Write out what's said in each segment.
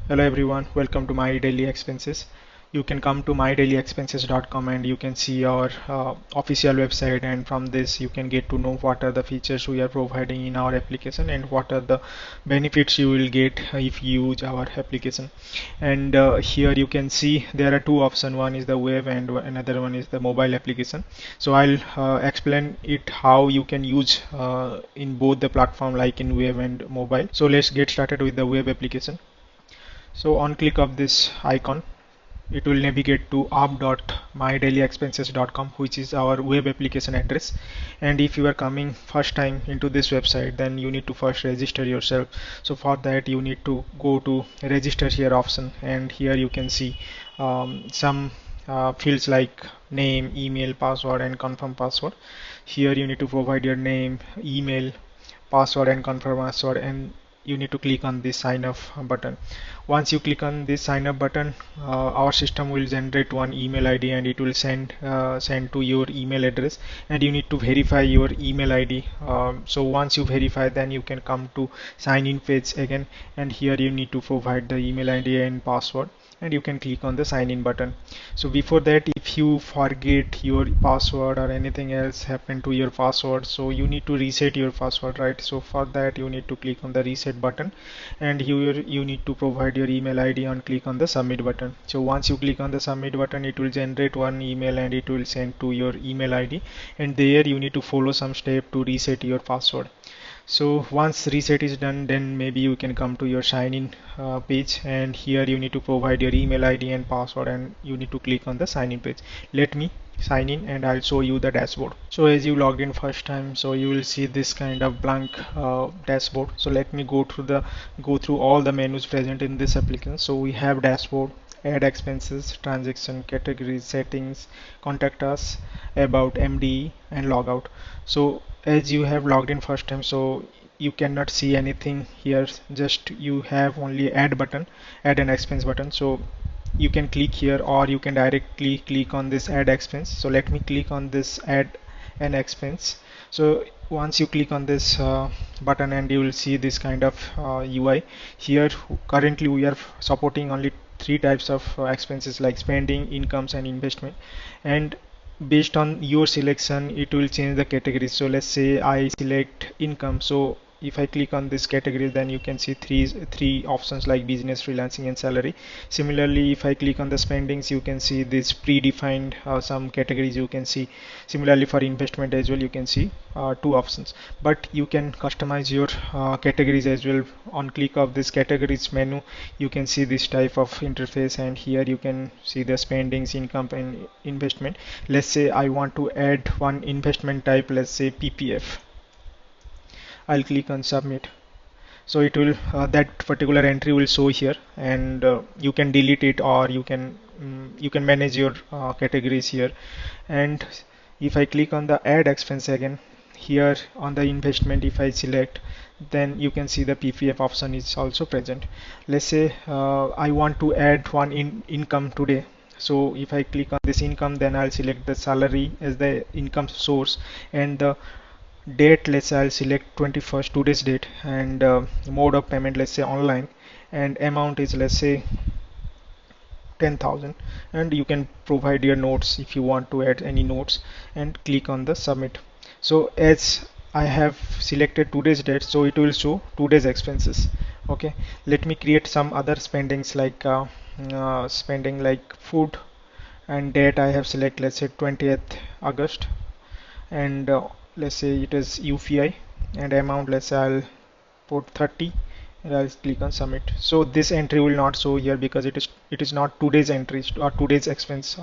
Hello everyone, welcome to My Daily Expenses. You can come to mydailyexpenses.com and you can see our official website, and from this you can get to know what are the features we are providing in our application and what are the benefits you will get if you use our application. And here you can see there are two options. One is the web and another one is the mobile application. So I'll explain it how you can use in both the platform, like in web and mobile. So let's get started with the web application. So on click of this icon, it will navigate to app.mydailyexpenses.com, which is our web application address. And if you are coming first time into this website, then you need to first register yourself. So for that you need to go to register here option, and here you can see some fields like name, email, password and confirm password. Here you need to provide your name, email, password and confirm password, and you need to click on this sign up button. Once you click on this sign up button, our system will generate one email ID and it will send to your email address, and you need to verify your email ID. So once you verify, then you can come to sign in page again, and here you need to provide the email ID and password, and you can click on the sign in button. So before that, if you forget your password or anything else happened to your password, so you need to reset your password, right? So for that you need to click on the reset button, and you need to provide your email ID and click on the submit button. So once you click on the submit button, it will generate one email and it will send to your email ID, and there you need to follow some step to reset your password. So once reset is done, then maybe you can come to your sign in page, and here you need to provide your email ID and password, and you need to click on the sign in page. Let me sign in and I'll show you the dashboard. So as you logged in first time, so you will see this kind of blank dashboard. So let me go through all the menus present in this application. So we have dashboard, add expenses, transaction, categories, settings, contact us, about, MDE and logout. So as you have logged in first time, so you cannot see anything here, just you have only add button, add an expense button. So you can click here, or you can directly click on this add expense. So let me click on this add an expense. So once you click on this button, and you will see this kind of UI here. Currently we are supporting only three types of expenses, like spending, incomes and investment, and based on your selection it will change the categories. So let's say I select income. So if I click on this category, then you can see three options like business, freelancing and salary. Similarly, if I click on the spendings, you can see this predefined some categories you can see. Similarly, for investment as well, you can see two options, but you can customize your categories as well. On click of this categories menu, you can see this type of interface, and here you can see the spendings, income and investment. Let's say I want to add one investment type, let's say PPF. I'll click on submit. So it will that particular entry will show here, and you can delete it, or you can manage your categories here. And if I click on the add expense again, here on the investment, if I select, then you can see the PPF option is also present. Let's say I want to add one income today. So if I click on this income, then I'll select the salary as the income source, and the date, let's say I'll select 21st, today's date, and mode of payment, let's say online, and amount is, let's say, 10,000. And you can provide your notes if you want to add any notes, and click on the submit. So as I have selected today's date, so it will show today's expenses. Okay, let me create some other spendings, like spending like food, and date I have select, let's say 20th August, and let's say it is UPI, and amount, let's say I'll put 30, and I'll click on submit. So this entry will not show here because it is not today's entries or today's expense.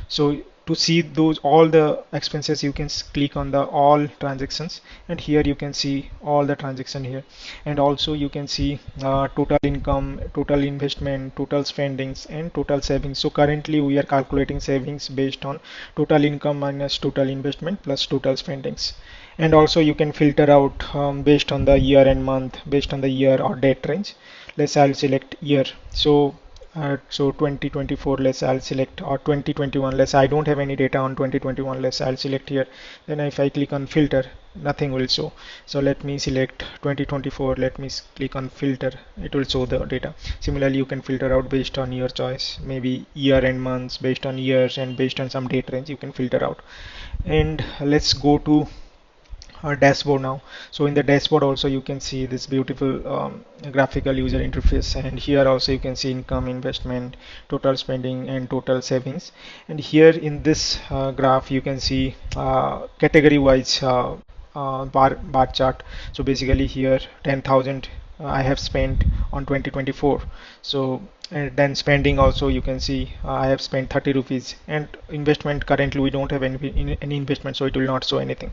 So to see those all the expenses, you can click on the all transactions, and here you can see all the transaction here, and also you can see total income, total investment, total spendings and total savings. So currently we are calculating savings based on total income minus total investment plus total spendings. And also you can filter out based on the year and month, based on the year or date range. Let's I'll select year. So 2024, let's I'll select, or 2021, let's I don't have any data on 2021, let's I'll select here. Then if I click on filter, nothing will show. So let me select 2024, let me click on filter, it will show the data. Similarly, you can filter out based on your choice, maybe year and months, based on years, and based on some date range you can filter out. And let's go to our dashboard now. So in the dashboard also you can see this beautiful graphical user interface, and here also you can see income, investment, total spending, and total savings. And here in this graph you can see category wise bar chart. So basically here 10,000 I have spent on 2024. So and then spending also you can see I have spent 30 rupees, and investment currently we don't have any investment, so it will not show anything.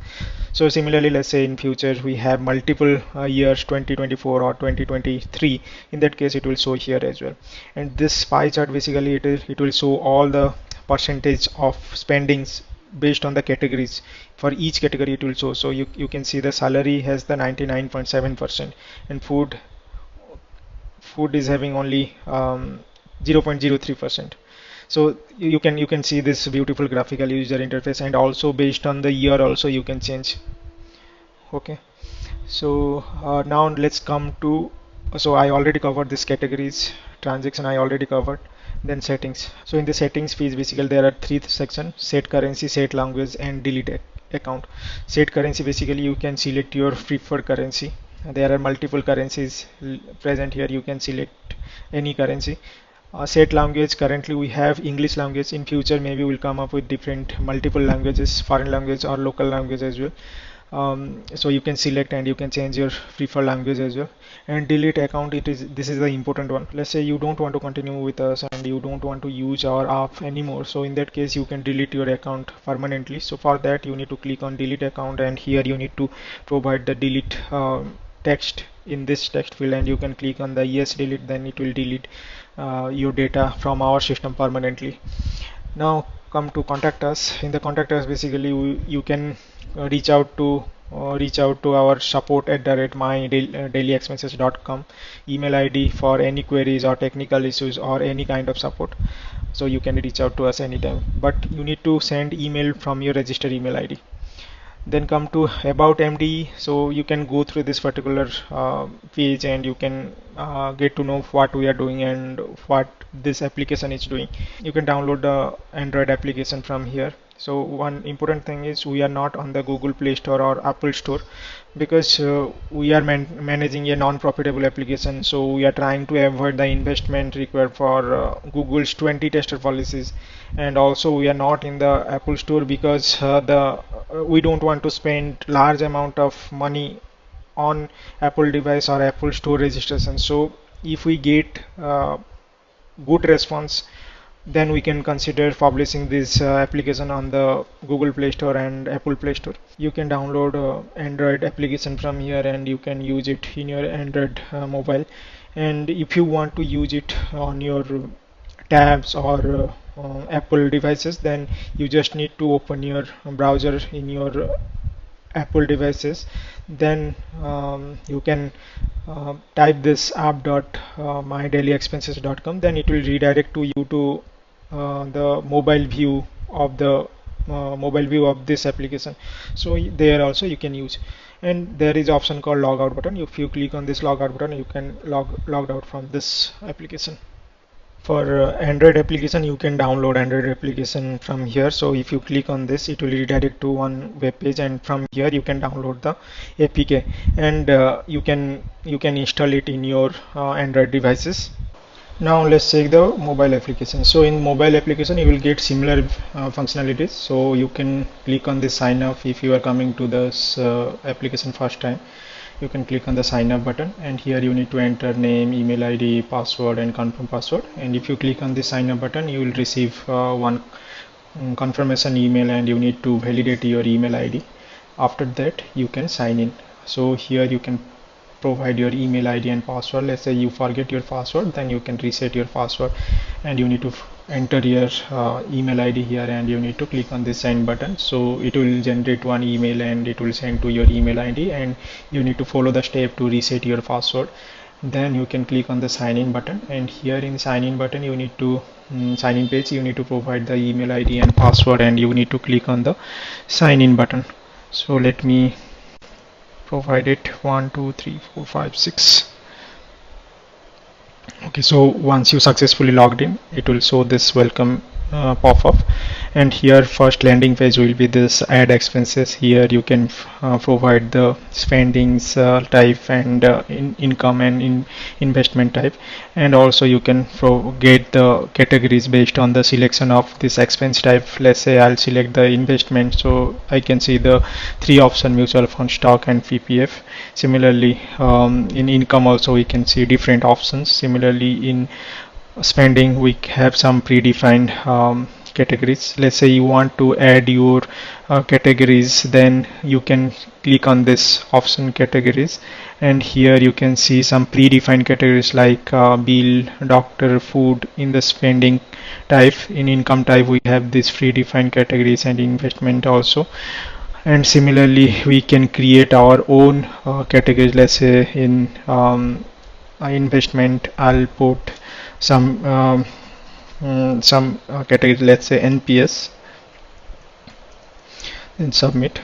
So similarly, let's say in future we have multiple years 2024 or 2023, in that case it will show here as well. And this pie chart basically it will show all the percentage of spendings based on the categories. For each category it will show. So you can see the salary has the 99.7%, and food is having only 0.03%. So you can see this beautiful graphical user interface, and also based on the year also you can change. Okay, so now let's come to, so I already covered this categories, transaction I already covered. Then settings. So in the settings fees, basically there are three sections: set currency, set language, and delete account. Set currency, basically you can select your preferred currency. There are multiple currencies present here, you can select any currency. Set language, currently we have English language, in future maybe we'll come up with different multiple languages, foreign language or local language as well. So you can select and you can change your preferred language as well. And delete account, this is the important one. Let's say you don't want to continue with us and you don't want to use our app anymore, so in that case you can delete your account permanently. So for that you need to click on delete account, and here you need to provide the delete text in this text field, and you can click on the yes delete, then it will delete your data from our system permanently. Now come to contact us. In the contact us, basically you can reach out to our support at dailyexpenses.com email ID for any queries or technical issues or any kind of support. So you can reach out to us anytime, but you need to send email from your registered email ID. Then come to about MDE. So you can go through this particular page, and you can get to know what we are doing and what this application is doing. You can download the Android application from here. So one important thing is we are not on the Google Play Store or Apple Store, because we are managing a non-profitable application. So we are trying to avoid the investment required for Google's 20 tester policies. And also we are not in the Apple Store because we don't want to spend large amount of money on Apple device or Apple Store registration. So if we get good response, then we can consider publishing this application on the Google Play Store and Apple Play Store. You can download Android application from here, and you can use it in your Android mobile. And if you want to use it on your tabs or Apple devices, then you just need to open your browser in your Apple devices. Then you can type this app.mydailyexpenses.com, then it will redirect to you to the mobile view of this application. So there also you can use, and there is option called logout button. If you click on this logout button, you can log out from this application. For Android application, you can download Android application from here. So if you click on this, it will redirect to one web page, and from here you can download the APK, and you can install it in your Android devices. Now let's check the mobile application. So in mobile application you will get similar functionalities. So you can click on this sign up. If you are coming to this application first time, you can click on the sign up button, and here you need to enter name, email ID, password, and confirm password. And if you click on the sign up button, you will receive one confirmation email, and you need to validate your email ID. After that you can sign in. So here you can provide your email ID and password. Let's say you forget your password, then you can reset your password, and you need to enter your email ID here, and you need to click on the send button. So it will generate one email and it will send to your email ID, and you need to follow the step to reset your password. Then you can click on the sign in button, and here in sign in button you need to sign in page, you need to provide the email ID and password, and you need to click on the sign in button. So let me provide it 1 2 3 4 5 6. Okay, so once you successfully logged in, it will show this welcome pop-up, and here first landing page will be this add expenses. Here you can provide the spendings type and income and investment type, and also you can get the categories based on the selection of this expense type. Let's say I'll select the investment, so I can see the three option: mutual fund, stock and PPF. Similarly, in income also we can see different options. Similarly, in spending we have some predefined categories. Let's say you want to add your categories, then you can click on this option categories, and here you can see some predefined categories like bill, doctor, food. In the spending type, in income type, we have these predefined categories, and investment also. And similarly we can create our own categories. Let's say in investment I'll put some categories, let's say NPS, and submit.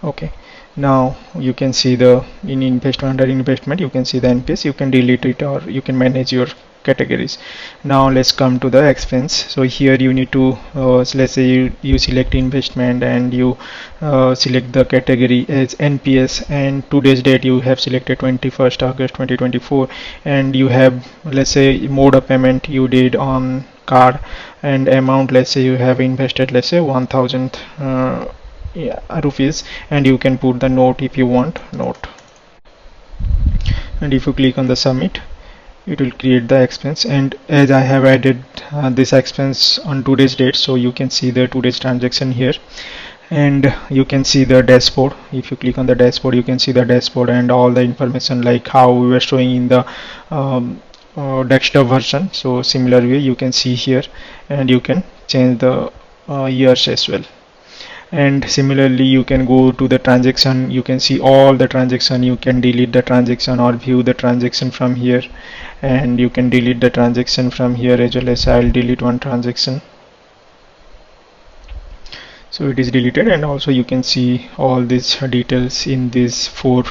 Okay, now you can see the in investment, under investment you can see the NPS. You can delete it or you can manage your categories. Now let's come to the expense. So here you need to so let's say you select investment and you select the category as NPS, and today's date you have selected 21st August 2024, and you have, let's say, mode of payment you did on card, and amount, let's say you have invested, let's say 1000 yeah, rupees, and you can put the note if you want note, and if you click on the submit, it will create the expense. And as I have added this expense on today's date, so you can see the today's transaction here, and you can see the dashboard. If you click on the dashboard, you can see the dashboard and all the information like how we were showing in the desktop version. So similar way you can see here, and you can change the years as well. And similarly you can go to the transaction, you can see all the transaction, you can delete the transaction or view the transaction from here, and you can delete the transaction from here as well. As I'll delete one transaction, so it is deleted, and also you can see all these details in these four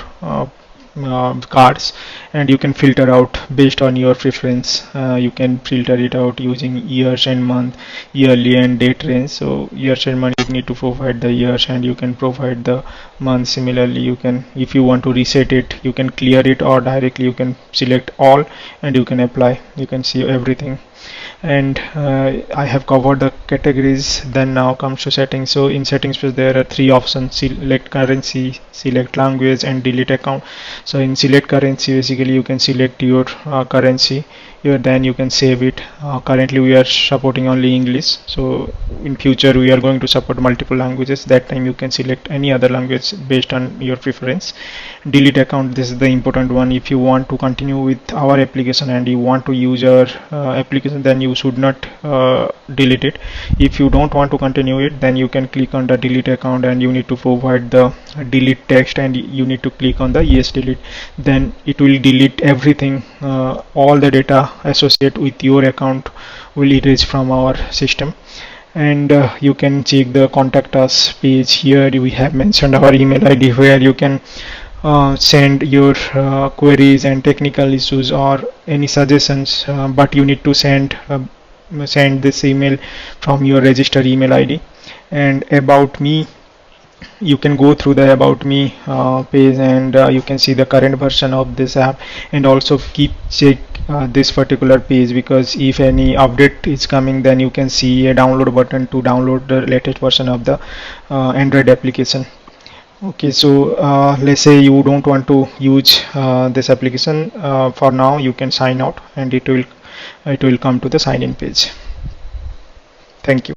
cards, and you can filter out based on your preference. You can filter it out using years and month, yearly and date range. So years and month you need to provide the years, and you can provide the month. Similarly you can, if you want to reset it, you can clear it, or directly you can select all and you can apply. You can see everything, and I have covered the categories. Then now comes to settings. So in settings page there are three options: select currency, select language, and delete account. So in select currency, basically you can select your currency here, then you can save it. Currently we are supporting only English, so in future we are going to support multiple languages. That time you can select any other language based on your preference. Delete account, this is the important one. If you want to continue with our application and you want to use our application, then you should not delete it. If you don't want to continue it, then you can click on the delete account, and you need to provide the delete text, and you need to click on the yes delete. Then it will delete everything, all the data associated with your account will erase from our system. And you can check the contact us page. Here we have mentioned our email ID, where you can send your queries and technical issues or any suggestions, but you need to send this email from your registered email ID. And about me, you can go through the about me page, and you can see the current version of this app, and also keep check this particular page, because if any update is coming, then you can see a download button to download the latest version of the Android application. Okay, so let's say you don't want to use this application for now, you can sign out, and it will come to the sign in page. Thank you.